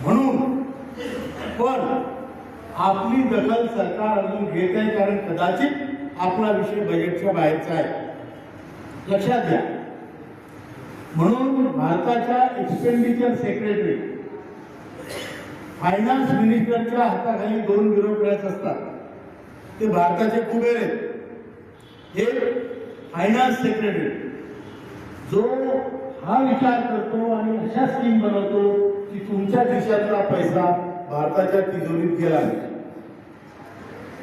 म्हणून पण आपली दखल सरकार अजून घेत आहे, कारण कदाचित आपला विषय बजेटच्या बाहेरचा आहे, लक्षात घ्या. म्हणून भारताच्या एक्सपेंडिचर सेक्रेटरी, फायनान्स मिनिस्टरच्या हाताखाली 2 ब्युरोक्रॅट्स असतात. ते भारताचे कुबेर आहेत. हे फायनान्स सेक्रेटरी जो हा विचार करतो आणि अशा स्कीम बनवतो की तुमच्या खिशातला पैसा भारताच्या तिजोरीत गेला नाही.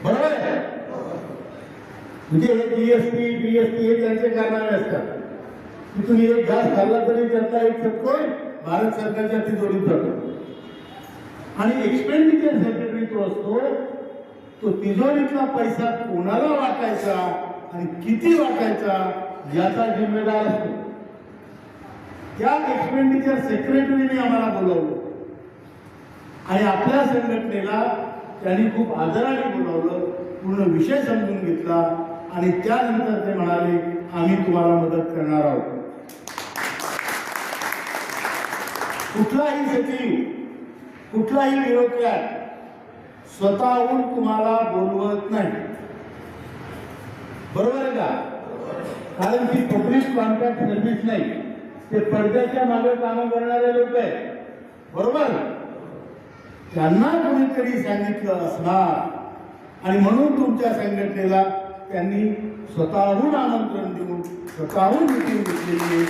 बरोबर आहे. म्हणजे हे जीएसटी बीएसटी हे त्यांचे कारनामे असतात की तुम्ही एक घास खाल्ला तरी त्यातला एक सत्तर भारत सरकारच्या तिजोरीत जातो. आणि एक्सपेंडिचर सेक्रेटरी तो असतो, तो तिजोरीतला पैसा कोणाला वाटायचा आणि किती वाटायचा याचा जिम्मेदार असतो. त्या एक्सपेंडिचर सेक्रेटरीने आम्हाला बोलवलं आणि आपल्या संघटनेला त्यांनी खूप आदराने बोलवलं, पूर्ण विषय समजून घेतला आणि त्यानंतर ते म्हणाले आम्ही तुम्हाला मदत करणार आहोत. कुठलाही सचिव, कुठलाही ब्युरोक्रॅट स्वतःहून तुम्हाला बोलवत नाही. बरोबर आहे का? कारण ती पब्लिक कॉन्ट्रॅक्ट सर्व्हिस नाही, ते पडद्याच्या मागे कामं करणारे लोक आहेत. बरोबर. त्यांना कोणीतरी सांगितलं असणार आणि म्हणून तुमच्या संघटनेला त्यांनी स्वतःहून आमंत्रण देऊन स्वतःहून मीटिंग घेतलेली.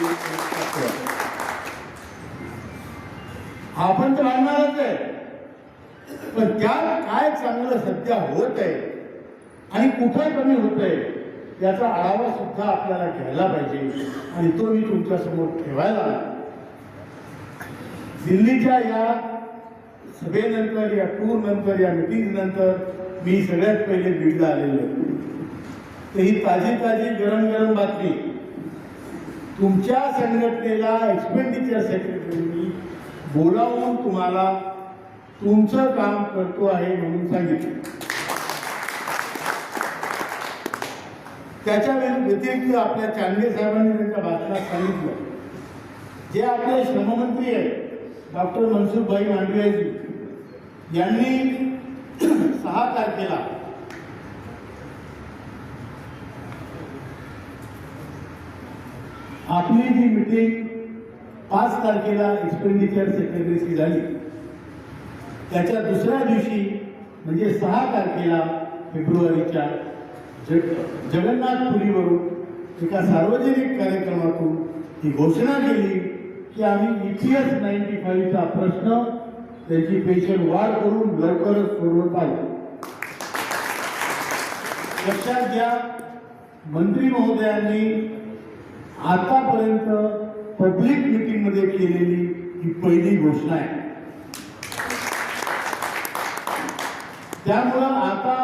आपण तर आणणारच आहे, पण त्यात काय चांगलं सध्या होत आहे आणि कुठे कमी होत आहे याचा आढावा सुद्धा आपल्याला घ्यायला पाहिजे आणि तो मी तुमच्या समोर ठेवायला. दिल्लीच्या या सभेनंतर, या टूर नंतर, या मीटिंग नंतर मी सगळ्यात पहिले बीडला आलेलो आहे. तर ही ताजी ताजी गरम गरम बातमी तुमच्या संघटनेला एक्सपेंडिचर सेक्रेटरीनी बोलावून तुम्हाला तुमचं काम करतो आहे म्हणून सांगितलं. त्याच्या व्यतिरिक्त आपल्या चांदे साहेबांनी त्यांच्या भाषणात सांगितलं, जे आपले श्रममंत्री आहेत डॉक्टर मनसुखभाई मांडवियाजी यांनी 6 तारखेला आपली जी मीटिंग 5 तारखेला एक्सपेंडिचर सेक्रेटरीशी झाली, त्याच्या दुसऱ्या दिवशी म्हणजे 6 तारखेला फेब्रुवारीच्या जगन्नाथपुरीवरून एका सार्वजनिक कार्यक्रमातून ही घोषणा केली की आम्ही EPS 95चा प्रश्न त्याची पेन्शन वाढ करून लवकरच सोडवत आहोत. लक्षात घ्या, मंत्री महोदयांनी आतापर्यंत पब्लिक मीटिंग मध्ये केलेली ही पहिली घोषणा आहे. त्यामुळं आता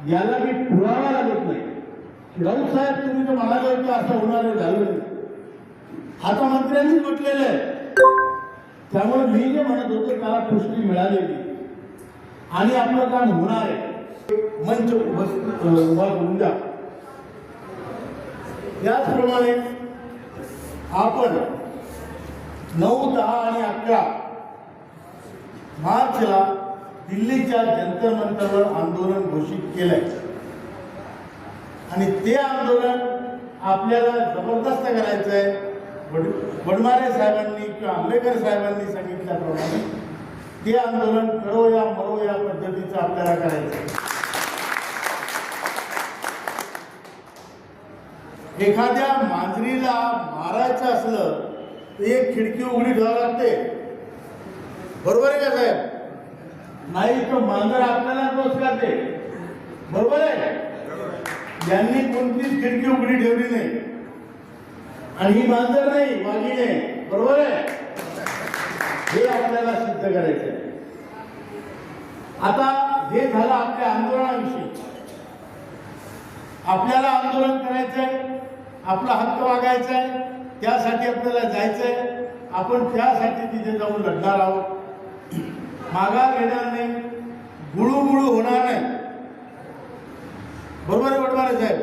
याला मी पुरावा लागत नाही की राऊत साहेब तुम्ही तर म्हणाले होते असं होणार झालं नाही. आता मंत्र्यांनीच म्हटलेलं आहे. त्यामुळे मी जे म्हणत होतो त्याला पुष्टी मिळालेली आणि आपलं काम होणार आहे. मंच उभा करून द्या. त्याचप्रमाणे आपण 9, 10 आणि 11 मार्चला दिल्लीच्या जंतर मंतरवर आंदोलन घोषित केलंय आणि ते आंदोलन आपल्याला जबरदस्त करायचं आहे. वडमारे साहेबांनी किंवा आंबेडकर साहेबांनी सांगितल्याप्रमाणे ते आंदोलन करो या मरो या पद्धतीचं आपल्याला करायचं आहे. एखाद्या मांजरीला मारायचं असलं तर एक खिडकी उघडी ठेवावी लागते. बरोबर आहे का साहेब? नाही तर मांजर आपल्याला दोष करते. बरोबर आहे. यांनी कोणतीच खिडकी उघडी ठेवली नाही आणि ही मांजर नाही, वाघीण आहे. बरोबर आहे. हे आपल्याला सिद्ध करायचं आहे. आता हे झालं आपल्या आंदोलनाविषयी. आपल्याला आंदोलन करायचंय, आपला हक्क मागायचा आहे, त्यासाठी आपल्याला जायचंय. आपण त्यासाठी तिथे जाऊन लढणार आहोत. माघार घेणार नाही, गुळूगुळू होणार नाही. बरोबर आहे वडवारे साहेब?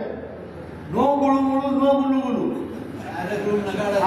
No गुळूगुळू, no गुळूगुळू.